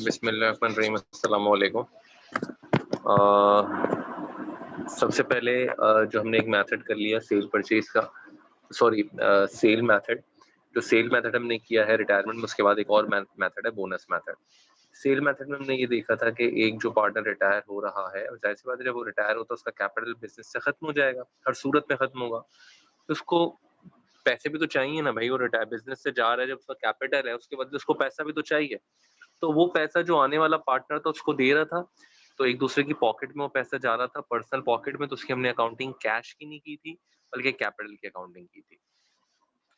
बिस्मिल्लाहिर्रहमानिर्रहीम, अस्सलाम वालेकुम। सबसे पहले जो हमने एक मेथड कर लिया सेल परचेज का, सॉरी सेल मेथड, जो सेल मेथड हमने किया है रिटायरमेंट में, उसके बाद एक और मेथड है बोनस मेथड। सेल मेथड में हमने ये देखा था कि एक जो पार्टनर रिटायर हो रहा है, जाहिर सी बात है जब वो रिटायर होता है उसका कैपिटल बिजनेस से खत्म हो जाएगा, हर सूरत में खत्म होगा। तो उसको पैसे भी तो चाहिए ना भाई, वो रिटायर बिजनेस से जा रहा है, जब उसका कैपिटल है उसके बाद उसको पैसा भी तो चाहिए। तो वो पैसा जो आने वाला पार्टनर था उसको दे रहा था, तो एक दूसरे की पॉकेट में वो पैसा जा रहा था, पर्सनल पॉकेट में, तो उसकी हमने अकाउंटिंग कैश की नहीं की थी, बल्कि कैपिटल की अकाउंटिंग की थी।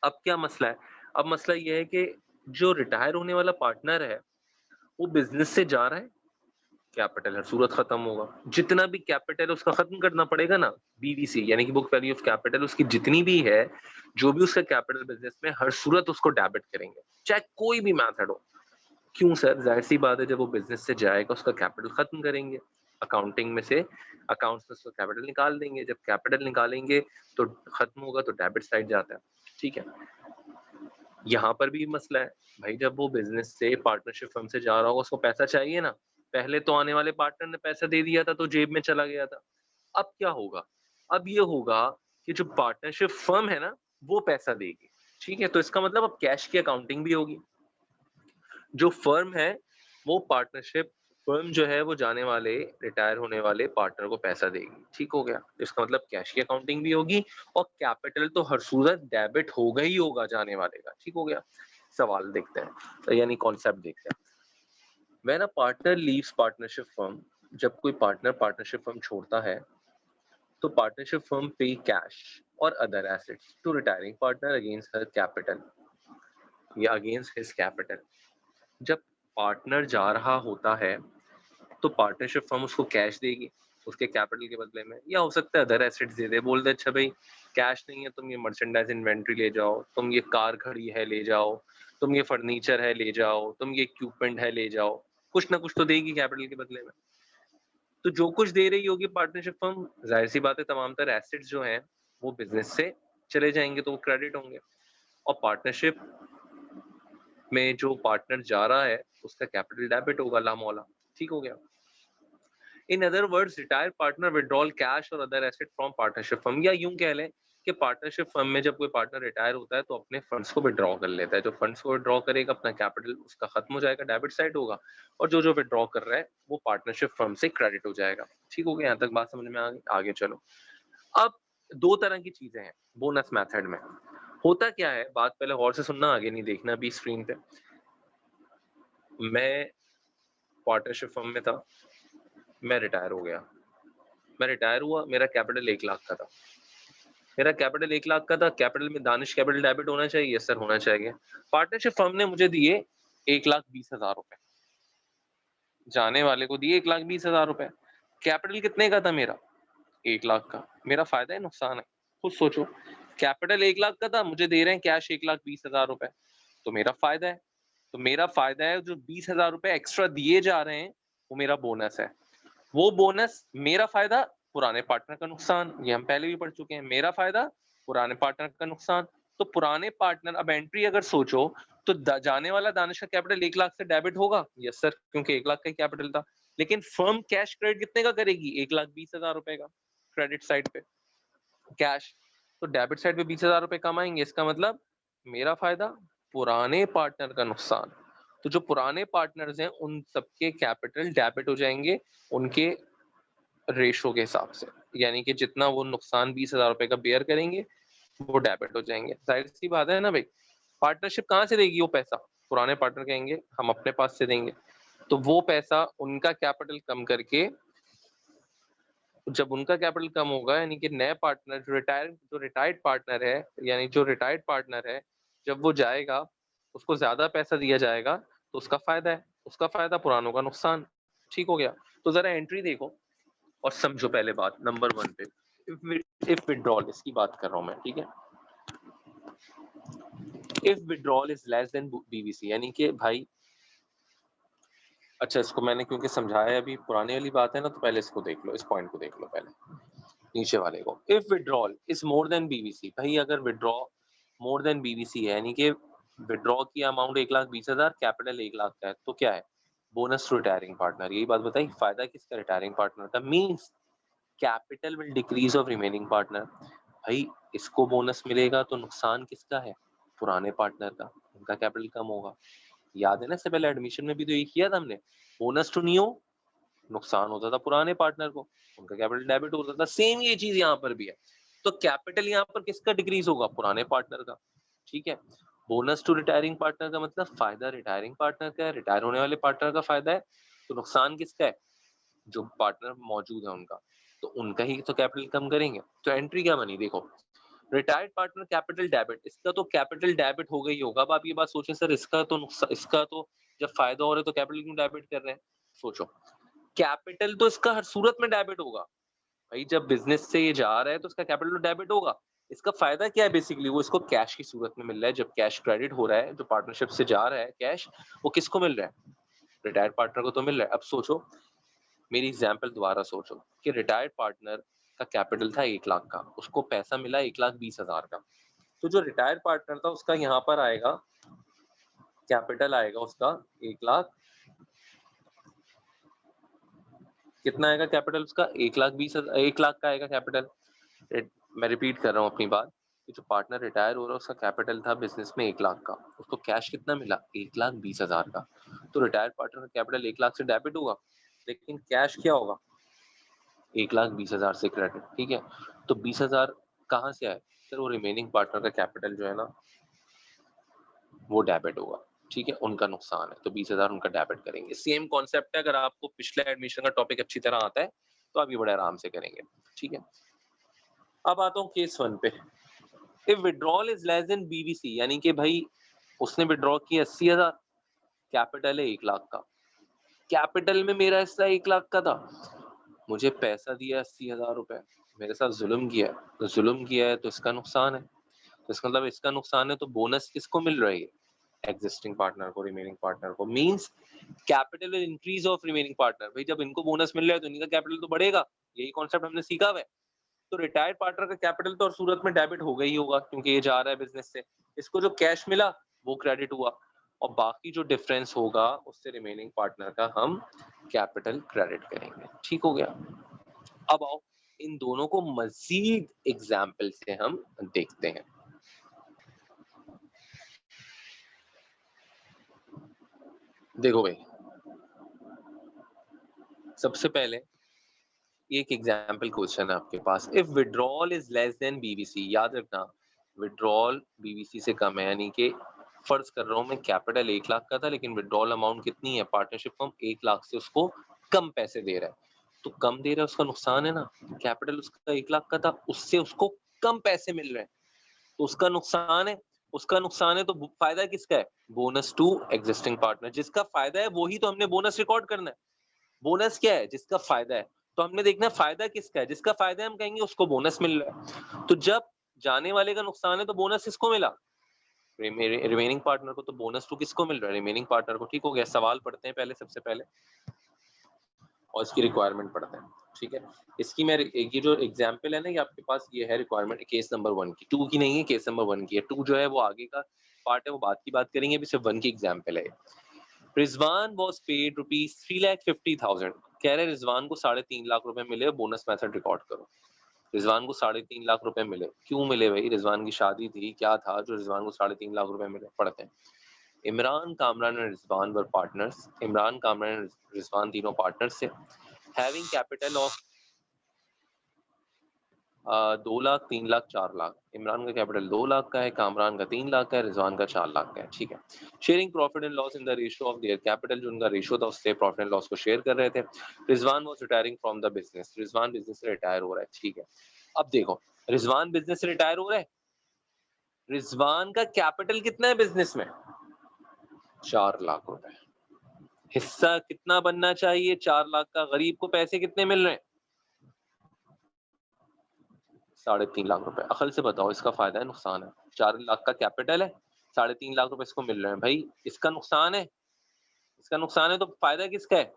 अब क्या मसला है? अब मसला ये है कि जो रिटायर होने वाला पार्टनर है, वो बिजनेस से जा रहा है, कैपिटल हर सूरत खत्म होगा। जितना भी कैपिटल है उसका खत्म करना पड़ेगा ना, बीवीसी यानी कि बुक वैल्यू ऑफ कैपिटल, उसकी जितनी भी है, जो भी उसका कैपिटल बिजनेस में, हर सूरत उसको डेबिट करेंगे, चाहे कोई भी मेथड हो। क्यों सर? जाहिर सी बात है, जब वो बिजनेस से जाएगा उसका कैपिटल खत्म करेंगे, अकाउंटिंग में से, अकाउंट्स में उसका कैपिटल निकाल देंगे। जब कैपिटल निकालेंगे तो खत्म होगा, तो डेबिट साइड जाता है। ठीक है, यहाँ पर भी मसला है भाई, जब वो बिजनेस से पार्टनरशिप फर्म से जा रहा होगा उसको पैसा चाहिए ना। पहले तो आने वाले पार्टनर ने पैसा दे दिया था तो जेब में चला गया था। अब क्या होगा? अब ये होगा कि जो पार्टनरशिप फर्म है ना, वो पैसा देगी। ठीक है, तो इसका मतलब अब कैश की अकाउंटिंग भी होगी। जो फर्म है, वो पार्टनरशिप फर्म जो है वो जाने वाले, रिटायर होने वाले पार्टनर को पैसा देगी। ठीक हो गया, इसका मतलब कैश की अकाउंटिंग भी होगी और कैपिटल तो हर सूरत डेबिट होगा ही होगा जाने वाले का। ठीक हो गया। सवाल देखते हैं, तो यानी कॉन्सेप्ट देखते हैं। When a partner leaves partnership firm, जब कोई पार्टनर पार्टनरशिप फर्म छोड़ता है, तो पार्टनरशिप फर्म पे कैश और other assets to retiring partner against her capital या अगेंस्ट हिज कैपिटल। जब पार्टनर जा रहा होता है तो पार्टनरशिप फर्म उसको कैश देगी उसके कैपिटल के बदले में, या हो सकता है अदर एसेट्स दे दे, बोल दे अच्छा भाई कैश नहीं है, तुम ये मर्चेंडाइज इन्वेंट्री ले जाओ, तुम ये कार खड़ी है ले जाओ, तुम ये फर्नीचर है ले जाओ, तुम ये इक्विपमेंट है ले जाओ। कुछ ना कुछ तो देगी कैपिटल के बदले में। तो जो कुछ दे रही होगी पार्टनरशिप फर्म, जाहिर सी बात है तमाम तर एसेट्स जो हैं वो बिजनेस से चले जाएंगे, तो वो क्रेडिट होंगे। और पार्टनरशिप में जो पार्टनर जा रहा है उसका कैपिटल डेबिट होगा, ला मौला। ठीक हो गया। In other words, retire partner withdrawal cash और other asset from partnership firm, या यूं कह लें कि पार्टनरशिप फर्म में जब कोई पार्टनर रिटायर होता है तो अपने फंड्स को विड्रॉ कर लेता है। जो फंड्स को विड्रॉ करेगा, अपना कैपिटल उसका खत्म हो जाएगा, डेबिट साइड होगा, और जो जो विड्रॉ कर रहा है वो पार्टनरशिप फर्म से क्रेडिट हो जाएगा। ठीक हो गया, यहाँ तक बात समझ में आ गई? आगे चलो। अब दो तरह की चीजें हैं बोनस मेथड में। होता क्या है, बात पहले गौर से सुनना, आगे नहीं देखना अभी स्क्रीन पे। मैं पार्टनरशिप फर्म में था, मैं रिटायर हो गया, मैं रिटायर हुआ, मेरा कैपिटल 1 लाख का था। मेरा कैपिटल 1 लाख का था, कैपिटल में दानिश कैपिटल डेबिट होना चाहिए, सर होना चाहिए। पार्टनरशिप फर्म ने मुझे दिए 1,20,000 रुपए, जाने वाले को दिए 1,20,000 रुपए। कैपिटल कितने का था मेरा? 1 लाख का। मेरा फायदा है नुकसान है? खुद सोचो। कैपिटल 1 लाख का था, मुझे दे रहे हैं कैश 1,20,000 रुपए, तो मेरा फायदा है। तो मेरा फायदा है, जो 20,000 रुपए एक्स्ट्रा दिए जा रहे हैं वो मेरा बोनस है। वो बोनस मेरा फायदा, पुराने पार्टनर का नुकसान, ये हम पहले भी पढ़ चुके हैं। मेरा फायदा, पुराने पार्टनर का नुकसान। तो पुराने पार्टनर, अब एंट्री अगर सोचो तो जाने वाला दानिश का कैपिटल 1 लाख से डेबिट होगा, यस सर, क्योंकि 1 लाख का ही कैपिटल था। लेकिन फर्म कैश क्रेडिट कितने का करेगी? 1,20,000 रुपए का क्रेडिट साइड पे कैश। तो डेबिट साइड पे 20,000 रुपए कम आएंगे। इसका मतलब मेरा फायदा, पुराने पार्टनर का नुकसान। तो जो पुराने पार्टनर्स हैं उन सबके कैपिटल डेबिट हो जाएंगे उनके रेशो के हिसाब से, यानी कि जितना वो नुकसान 20,000 रुपए का बेयर करेंगे वो डेबिट हो जाएंगे। जाहिर सी बात है ना भाई, पार्टनरशिप कहाँ से देगी वो पैसा? पुराने पार्टनर कहेंगे हम अपने पास से देंगे, तो वो पैसा उनका कैपिटल कम करके, जब उनका कैपिटल कम होगा, यानी कि नए पार्टनर जो रिटायर्ड पार्टनर है, यानी जो रिटायर्ड पार्टनर है, जब वो जाएगा उसको ज्यादा पैसा दिया जाएगा, तो उसका फायदा है, उसका फायदा, पुरानों का नुकसान। ठीक हो गया। तो जरा एंट्री देखो और समझो पहले बात नंबर 1 पे, इफ विड्रॉल, इसकी बात कर रहा हूं मैं, ठीक है। If withdrawal is less than BVC, यानी कि भाई, अच्छा इसको मैंने क्योंकि समझाया अभी, पुरानी वाली बात है ना, तो पहले इसको देख लो, इस पॉइंट को देख लो पहले, नीचे वाले को। If withdrawal is more than BVC, भाई अगर विड्रॉ मोर देन बीवीसी है, यानी कि विड्रॉ की अमाउंट 1,20,000, कैपिटल 1 लाख का है, तो क्या है? बोनस टू रिटायरिंग पार्टनर, यही बात बताई, फायदा किसका, रिटायरिंग पार्टनर का। Means capital will decrease of remaining partner, भाई इसको बोनस मिलेगा तो नुकसान किसका है, पुराने पार्टनर का, उनका कैपिटल कम होगा। याद है ना, इससे पहले एडमिशन में भी तो ये किया था हमने, बोनस टू न्यू, नुकसान होता था पुराने पार्टनर को, उनका कैपिटल डेबिट होता था। सेम ये चीज यहाँ पर भी है, तो कैपिटल यहाँ पर किसका डिक्रीज होगा, पुराने पार्टनर का, ठीक है। बोनस टू रिटायरिंग पार्टनर का मतलब फायदा रिटायरिंग पार्टनर का है, रिटायर होने वाले पार्टनर का फायदा है, तो नुकसान किसका है, जो पार्टनर मौजूद है उनका, तो उनका ही तो कैपिटल कम करेंगे। तो एंट्री क्या बनी, देखो, रिटायर्ड पार्टनर कैपिटल डेबिट, इसका तो कैपिटल डेबिट हो गई होगा। अब आप ये बात सोचें सर, इसका तो जब फायदा हो रहा है तो कैपिटल क्यों डेबिट कर रहे हैं, सोचो, कैपिटल तो इसका हर सूरत में डेबिट होगा भाई, जब बिजनेस से ये जा रहा है तो इसका कैपिटल तो डेबिट होगा। इसका फायदा क्या है, बेसिकली वो इसको कैश की सूरत में मिल रहा है, जब कैश क्रेडिट हो रहा है, जो पार्टनरशिप से जा रहा है कैश, वो किसको मिल रहा है, रिटायर्ड पार्टनर को तो मिल रहा है। अब सोचो, मेरी एग्जाम्पल दोबारा सोचो कि रिटायर्ड पार्टनर का कैपिटल था 1 लाख का, उसको पैसा मिला 1,20,000 का, तो जो रिटायर्ड पार्टनर था उसका यहाँ पर आएगा, कैपिटल आएगा उसका 1 लाख, कितना आएगा कैपिटल उसका, 1,20,000 का आएगा कैपिटल। मैं रिपीट कर रहा हूँ अपनी बात, कि जो पार्टनर रिटायर हो रहा है उसका कैपिटल था बिजनेस में 1 लाख का, उसको कैश कितना मिला, 1,20,000 का, तो रिटायर्ड पार्टनर का कैपिटल 1 लाख से डेबिट होगा, लेकिन कैश क्या होगा, 1,20,000 से क्रेडिट, ठीक है। तो 20,000 कहाँ से आए, सर वो रिमेनिंग पार्टनर का कैपिटल जो है ना वो डेबिट होगा, ठीक है, उनका नुकसान है, तो 20,000 उनका डेबिट करेंगे। सेम कॉन्सेप्ट है, अगर आपको पिछले एडमिशन का टॉपिक अच्छी तरह आता है तो आप ये बड़े आराम से करेंगे, ठीक है। अब आता हूँ केस 1 पे। If withdrawal is less than BVC, यानी कि भाई उसने विड्रॉ किया 80,000, कैपिटल है 1 लाख का, कैपिटल में मेरा हिस्सा 1 लाख का था, मुझे पैसा दिया 80,000 रुपए, मेरे साथ जुल्म किया, तो जुल्म किया है तो इसका नुकसान है, तो इसका मतलब इसका नुकसान है, तो बोनस किसको मिल रही है, एग्जिस्टिंग पार्टनर को, रिमेनिंग पार्टनर को। Means capital will increase of remaining partner, भाई जब इनको बोनस मिल रहा है तो इनका कैपिटल तो बढ़ेगा, यही कॉन्सेप्ट हमने सीखा हुआ है। तो रिटायर्ड पार्टनर का कैपिटल तो और सूरत में डेबिट हो गई होगा, क्योंकि ये जा रहा है बिजनेस से, इसको जो कैश मिला वो क्रेडिट हुआ, और बाकी जो डिफरेंस होगा उससे रिमेनिंग पार्टनर का हम कैपिटल क्रेडिट करेंगे, ठीक हो गया। अब आओ इन दोनों को मजीद एग्जाम्पल से हम देखते हैं। देखो भाई, सबसे पहले एक एग्जाम्पल क्वेश्चन है आपके पास, if withdrawal is less than BVC, याद रखना विड्रॉल बीवीसी से कम है, यानी कि फर्ज कर रहा हूं मैं कैपिटल 1 लाख का था, लेकिन विड्रॉल अमाउंट कितनी है, पार्टनरशिप फर्म 1 लाख से उसको कम पैसे दे रहा है, तो कम दे रहा है उसका नुकसान है ना, कैपिटल उसका 1 लाख का था, उससे उसको कम पैसे मिल रहे हैं, तो उसका नुकसान है, उसका नुकसान है, तो फायदा किसका है, बोनस टू एग्जिस्टिंग पार्टनर, जिसका फायदा है वही तो हमने बोनस रिकॉर्ड करना है। बोनस क्या है, जिसका फायदा है, तो हमने देखना है फायदा किसका है, जिसका फायदा है हम कहेंगे उसको बोनस मिल रहा है। तो जब जाने वाले का नुकसान है तो बोनस किसको मिला, रिमेनिंग पार्टनर को, तो बोनस टू किसको मिल रहा है, रिमेनिंग पार्टनर को, ठीक हो गया। सवाल पढ़ते हैं पहले, सबसे पहले, और इसकी रिक्वायरमेंट पढ़ते हैं, ठीक है। इसकी मैं ये जो एग्जाम्पल है ना, ये आपके पास ये है रिक्वायरमेंट केस नंबर 1 की, 2 की नहीं है, केस नंबर 1 की है। 2 जो है वो आगे का पार्ट है, वो बात की बात करेंगे, अभी सिर्फ 1 की एग्जाम्पल है। रिजवान was paid rupees 3,50,000, कह रहे रिजवान को 3.5 लाख रुपए मिले, बोनस मेथड रिकॉर्ड करो। रिजवान को 3.5 लाख रुपए मिले, क्यों मिले भाई, रिजवान की शादी थी, क्या था जो रिजवान को 3.5 लाख रुपए मिले, पढ़ते हैं। Imran, Kamran and Rizwan were partners, Imran, Kamran and Rizwan तीनों पार्टनर्स थे, having capital of 2 lakh, 3 lakh, 4 lakh. Imran का कैपिटल 2 लाख का है, कामरान का 3 लाख का है, रिजवान का 4 लाख का है, ठीक है। Sharing profit and loss in the ratio of their capital, जो उनका रेशियो था उससे प्रॉफिट एंड लॉस को शेयर कर रहे थे। Rizwan was retiring from the business, Rizwan business से रिटायर हो रहा है, ठीक है। अब देखो, रिजवान बिजनेस से रिटायर हो रहा है, रिजवान का कैपिटल कितना है बिजनेस में, 4 लाख रुपए, हिस्सा कितना बनना चाहिए, 4 लाख का, गरीब को पैसे कितने मिल रहे हैं, 3.5 लाख रुपए। अकल से बताओ इसका फायदा है नुकसान है, 4 लाख का कैपिटल है, 3.5 लाख रुपए इसको मिल रहे हैं, भाई इसका नुकसान है, इसका नुकसान है, तो फायदा किसका है,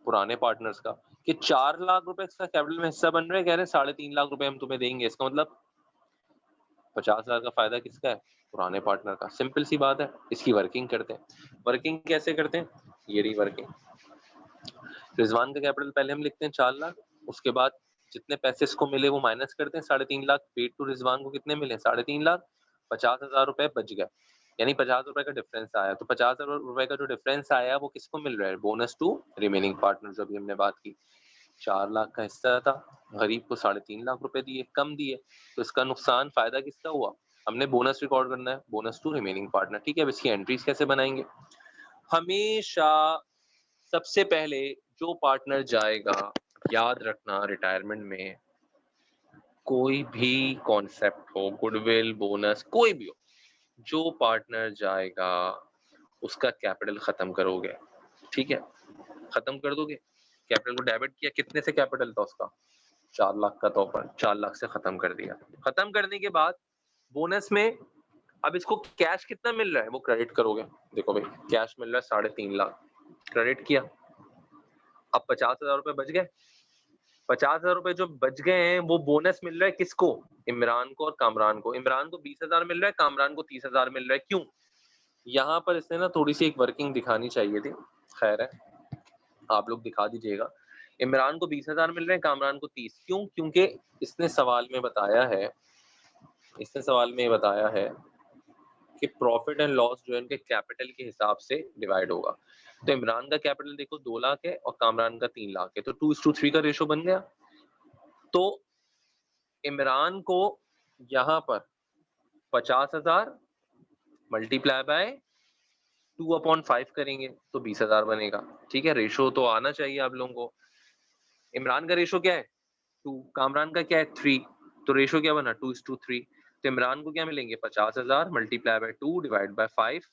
पुराने पार्टनर्स का, कि 4 लाख रुपए इसका कैपिटल में हिस्सा बन रहे हैं, कह रहे हैं 3.5 लाख रुपए हम तुम्हें देंगे, इसका मतलब 50,000 का फायदा किसका है, पुराने पार्टनर का। सिंपल सी बात है, इसकी वर्किंग करते हैं। वर्किंग कैसे करते हैं, ये रही वर्किंग, रिजवान का कैपिटल पहले हम लिखते हैं 4 लाख, उसके बाद जितने पैसे इसको मिले वो माइनस करते हैं, 3.5 लाख पेड टू रिजवान को कितने मिले 3.5 लाख, 50,000 रुपए बच गए, यानी 50 रुपए का डिफरेंस आया। तो 50,000 रुपए का जो डिफरेंस आया वो किसको मिल रहा है, बोनस टू रिमेनिंग पार्टनर। जो अभी हमने बात की 4 लाख का हिस्सा था, गरीब को 3.5 लाख रुपए दिए, कम दिए, तो इसका नुकसान फायदा किसका हुआ, हमने बोनस रिकॉर्ड करना है, बोनस टू रिमेनिंग पार्टनर। ठीक है, अब इसकी एंट्रीज कैसे बनाएंगे, हमेशा सबसे पहले जो पार्टनर जाएगा, याद रखना रिटायरमेंट में कोई भी कॉन्सेप्ट हो, गुडविल बोनस कोई भी हो, जो पार्टनर जाएगा उसका कैपिटल खत्म करोगे। ठीक है, खत्म कर दोगे, कैपिटल को डेबिट किया, कितने से कैपिटल था उसका 4 लाख का, तो 4 लाख से खत्म कर दिया। खत्म करने के बाद बोनस में अब इसको कैश कितना मिल रहा है वो क्रेडिट करोगे। देखो भाई कैश मिल रहा है 3.5 लाख, क्रेडिट किया, अब 50,000 रुपए बच गए। 50,000 रुपए जो बच गए हैं वो बोनस मिल रहा है किसको, इमरान को और कामरान को। इमरान को 20,000 मिल रहा है, कामरान को 30,000 मिल रहा है। क्यों, यहाँ पर इसने ना थोड़ी सी एक वर्किंग दिखानी चाहिए थी, खैर है आप लोग दिखा दीजिएगा। इमरान को 20,000 मिल रहे हैं, कामरान को 30। क्यों, क्योंकि इसने सवाल में बताया है कि प्रॉफिट एंड लॉस जो है उनके कैपिटल के हिसाब से डिवाइड होगा। तो इमरान का कैपिटल देखो 2 लाख है और कामरान का 3 लाख है, तो 2:3 का रेशो बन गया। तो इमरान को यहाँ पर 50,000 मल्टीप्लाई बाय 2/5 करेंगे तो 20,000 बनेगा। ठीक है, रेशो तो आना चाहिए आप लोगों को। इमरान का रेशो क्या है 2, कामरान का क्या है 3, तो रेशो क्या बना 2:3। तो इमरान को क्या मिलेंगे 50,000 मल्टीप्लाई बाय 2 डिवाइड बाय 5,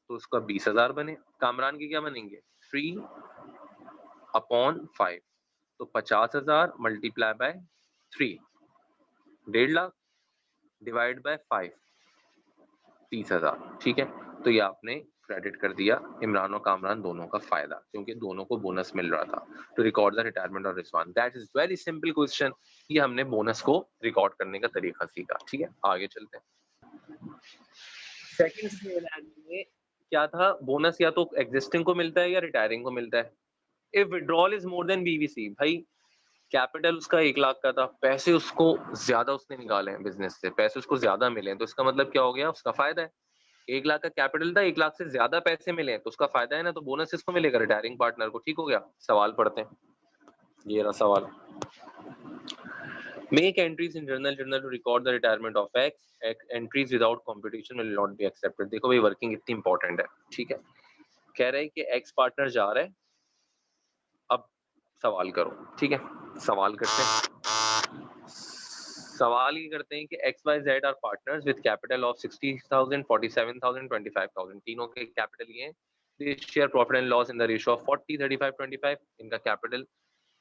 तो उसका 20,000 बने। कामरान के क्या बनेंगे 3/5, तो 50,000 multiply by 3 1.5 lakh divide by 5 30,000। ठीक है, तो ये आपने क्रेडिट कर दिया इमरान और कामरान दोनों का फायदा, क्योंकि दोनों को बोनस मिल रहा था। तो record the retirement of Rizwan, that is very simple question. ये हमने बोनस को रिकॉर्ड करने का तरीका सीखा। ठीक है, आगे चलते हैं। सेकंड सेल में क्या था, बोनस या तो एग्जिस्टिंग को मिलता है या रिटायरिंग को मिलता है। If withdrawal is more than BVC, भाई कैपिटल उसका 1 लाख का था, पैसे उसको ज्यादा उसने निकाले हैं बिजनेस से, पैसे उसको ज्यादा मिले हैं, तो इसका मतलब क्या हो गया, उसका फायदा है। 1 लाख का कैपिटल था, 1 लाख से ज्यादा पैसे मिले हैं, तो उसका फायदा है ना, तो बोनस इसको मिलेगा रिटायरिंग पार्टनर को। ठीक हो गया, सवाल पढ़ते हैं, ये रहा सवाल। Make entries in journal to record the retirement of X, entries without competition will not be accepted. देखो भाई वर्किंग इतनी इंपॉर्टेंट है। ठीक है, कह रहे हैं कि एक्स पार्टनर जा रहा है, अब सवाल करो। ठीक है, सवाल करते हैं। सवाल ये करते हैं कि X Y Z are partners with capital of 60,000, 47,000, 25,000। तीनों के कैपिटल ये हैं। They share profit and loss in the ratio of 40, 35, 25। इनका कैपिटल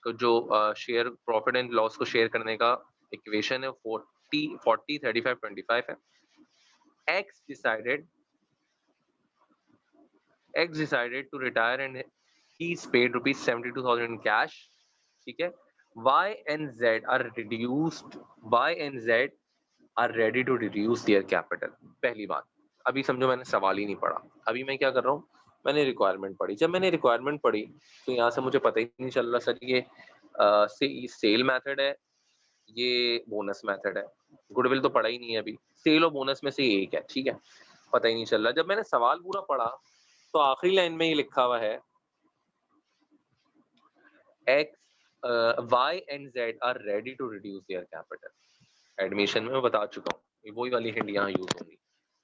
को जो शेयर प्रॉफिट एंड लॉस को शेयर करने का इक्वेशन है 40, 40, 35, 25 है। X decided to retire and he is paid rupees 72,000 in cash. ठीक है, Y and Z are ready to reduce their capital। पहली बात, अभी समझो मैंने सवाल ही नहीं पढ़ा, अभी मैं क्या कर रहा हूँ, मैंने रिक्वायरमेंट पढ़ी। जब मैंने रिक्वायरमेंट पढ़ी तो यहाँ से मुझे पता ही नहीं चल रहा सर ये सेल मेथड है, ये बोनस मेथड है। गुडविल तो पढ़ा ही नहीं है अभी, सेल और बोनस में से एक है। ठीक है, पता ही नहीं चल रहा। जब मैंने सवाल पूरा पढ़ा तो आखिरी लाइन में ये लिखा हुआ है Y and Z are ready to reduce their capital। Admission में मैं बता चुका हूँ, वही वाली हिंट यहाँ यूज होंगी।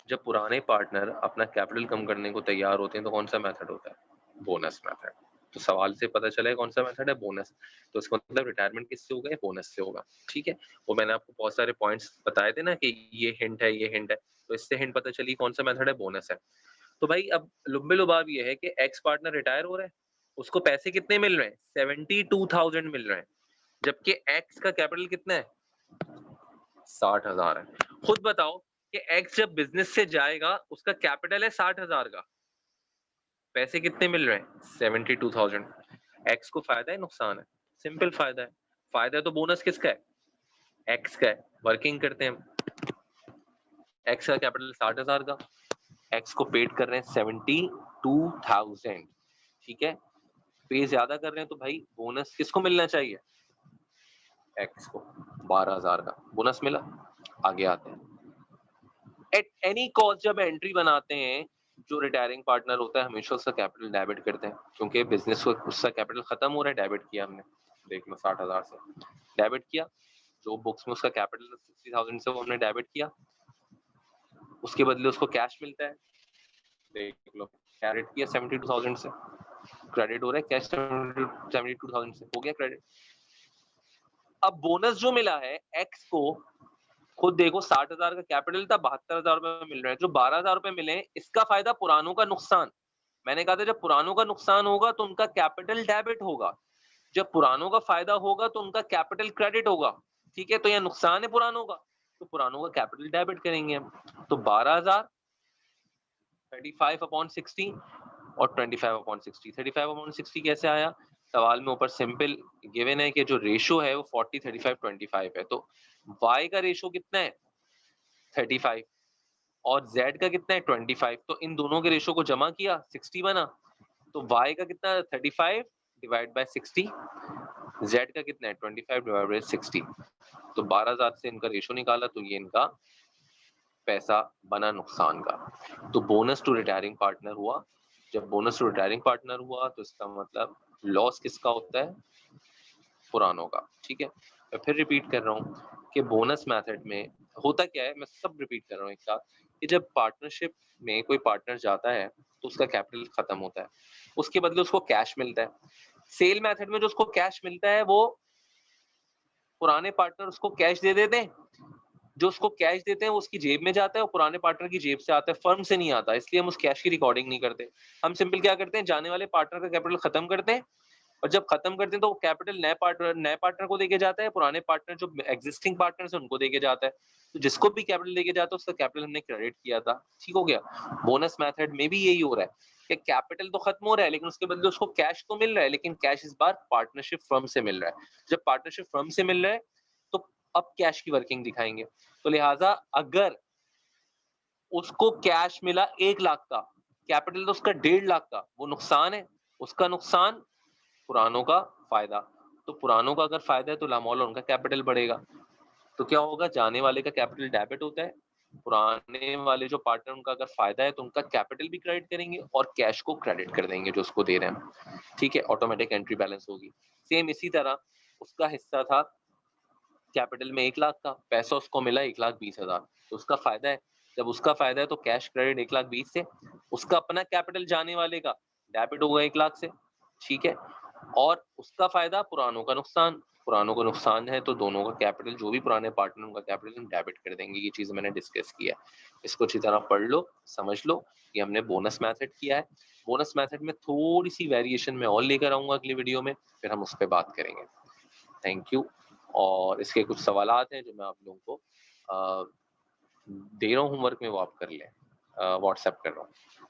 जब पुराने पार्टनर अपना कैपिटल कम करने को तैयार होते हैं तो कौन सा मेथड होता है, बोनस मेथड। तो सवाल से पता चला है कौन सा मेथड है, बोनस। तो इसका मतलब रिटायरमेंट किससे होगा, बोनस से होगा। ठीक है, वो मैंने आपको बहुत सारे पॉइंट्स बताए थे ना कि ये हिंट है, ये हिंट है, तो इससे हिंट पता चली कौन सा मेथड है, बोनस है। तो भाई अब लुब्बे लुबाब ये है कि एक्स पार्टनर रिटायर हो रहा है, उसको पैसे कितने मिल रहे हैं 72,000 मिल रहे हैं, जबकि एक्स का कैपिटल कितना है 60,000 है। खुद बताओ कि एक्स जब बिजनेस से जाएगा उसका कैपिटल है 60,000 का, पैसे कितने मिल रहे हैं 72,000। एक्स को फायदा है नुकसान है, सिंपल फायदा है। फायदा तो बोनस किसका है, एक्स का है। वर्किंग करते हैं हम, एक्स का कैपिटल 60,000 का, एक्स को पेड कर रहे हैं 72,000। ठीक है, पे ज्यादा कर रहे हैं तो भाई बोनस किसको मिलना चाहिए, एक्स को। 12,000 का बोनस मिला, आगे आते हैं। एट एनी कॉस्ट जब एंट्री बनाते हैं, जो रिटायरिंग पार्टनर होता है हमेशा उसका कैपिटल डेबिट करते हैं, क्योंकि बिजनेस को उसका कैपिटल खत्म हो रहा है, डेबिट किया हमने, देख लो 60,000 से डेबिट किया, जो बुक्स में उसका कैपिटल 60,000 से वो हमने डेबिट किया, उसके बदले उसको कैश मिलता है, देख लो क्रेडिट किया 72,000 से, क्रेडिट हो रहा है कैश 72,000 से, हो गया क्रेडिट। अब बोनस जो मिला है एक्स को, खुद देखो 60,000 का कैपिटल था, 72,000 रुपए मिल रहा है, जो 12,000 रुपए मिले इसका फायदा पुरानों का नुकसान। मैंने कहा था जब पुरानों का नुकसान होगा तो उनका कैपिटल डेबिट होगा, जब पुरानों का फायदा होगा तो उनका कैपिटल क्रेडिट होगा, ठीक है। तो यह नुकसान है पुरानों का, तो पुरानों का कैपिटल डेबिट करेंगे हम। तो 12,000 35/60 और 25/60। 35/60 कैसे आया, सवाल में ऊपर सिंपल गिवन है कि जो रेशो है वो 40 35 25 है, तो y का रेशो कितना है 35 और z का कितना है 25, तो इन दोनों के रेशो को जमा किया 60 बना, तो y का कितना 35 डिवाइड बाय 60, z का कितना है 25 डिवाइड बाय 60, तो 12,000 से इनका रेशो निकाला, तो ये इनका पैसा बना नुकसान का। तो बोनस टू रिटायरिंग पार्टनर हुआ, जब बोनस टू रिटायरिंग पार्टनर हुआ तो इसका मतलब लॉस किसका होता है, पुरानों का, ठीक है। मैं फिर रिपीट कर रहा हूँ कि बोनस मेथड में होता क्या है, मैं सब रिपीट कर रहा हूँ एक साथ, कि जब पार्टनरशिप में कोई पार्टनर जाता है तो उसका कैपिटल खत्म होता है, उसके बदले उसको कैश मिलता है। सेल मेथड में जो उसको कैश मिलता है वो पुराने पार्टनर उसको कैश दे देते हैं, जो उसको कैश देते हैं वो उसकी जेब में जाता है और पुराने पार्टनर की जेब से आता है, फर्म से नहीं आता, इसलिए हम उस कैश की रिकॉर्डिंग नहीं करते। हम सिंपल क्या करते हैं, जाने वाले पार्टनर का कैपिटल खत्म करते हैं, और जब खत्म करते हैं तो कैपिटल नए पार्टनर को देके जाता है, पुराने पार्टनर जो एग्जिस्टिंग पार्टनर्स है उनको देके जाता है। तो जिसको भी कैपिटल देके जाता है उसका कैपिटल हमने क्रेडिट किया था, ठीक हो गया। बोनस मेथड में भी यही हो रहा है कि कैपिटल तो खत्म हो रहा है लेकिन उसके बदले उसको कैश तो मिल रहा है, लेकिन कैश इस बार पार्टनरशिप फर्म से मिल रहा है। जब पार्टनरशिप फर्म से मिल रहा है तो अब कैश की वर्किंग दिखाएंगे, तो लिहाजा अगर उसको कैश मिला 1 लाख का, कैपिटल तो उसका 1.5 लाख का, वो नुकसान है, उसका नुकसान, पुरानों का फायदा। तो पुरानों का अगर फायदा है तो लामौल उनका कैपिटल बढ़ेगा, तो क्या होगा, जाने वाले का कैपिटल डेबिट होता है, पुराने वाले जो पार्टनर उनका अगर फायदा है तो उनका कैपिटल भी क्रेडिट करेंगे और कैश को क्रेडिट कर देंगे जो उसको दे रहे हैं, ठीक है। ऑटोमेटिक एंट्री बैलेंस होगी। सेम इसी तरह उसका हिस्सा था कैपिटल में 1 लाख का, पैसा उसको मिला 1,20,000, तो उसका फायदा है, जब उसका फायदा है तो कैश क्रेडिट 1,20,000 से, उसका अपना कैपिटल जाने वाले का डेबिट होगा 1 लाख से, ठीक है। और उसका फायदा, पुरानों का नुकसान, पुरानों का नुकसान है तो दोनों का कैपिटल, जो भी पुराने पार्टनर उनका कैपिटल हम डेबिट कर देंगे। ये चीज मैंने डिस्कस किया, इसको अच्छी तरह पढ़ लो, समझ लो। ये हमने बोनस मेथड किया है। बोनस मेथड में थोड़ी सी वेरिएशन में और लेकर आऊंगा अगली वीडियो में, फिर हम उस पर बात करेंगे। Thank you. और इसके कुछ सवालात हैं जो मैं आप लोगों को दे रहा हूँ होमवर्क में, वो आप कर लें, व्हाट्सएप कर रहा हूँ।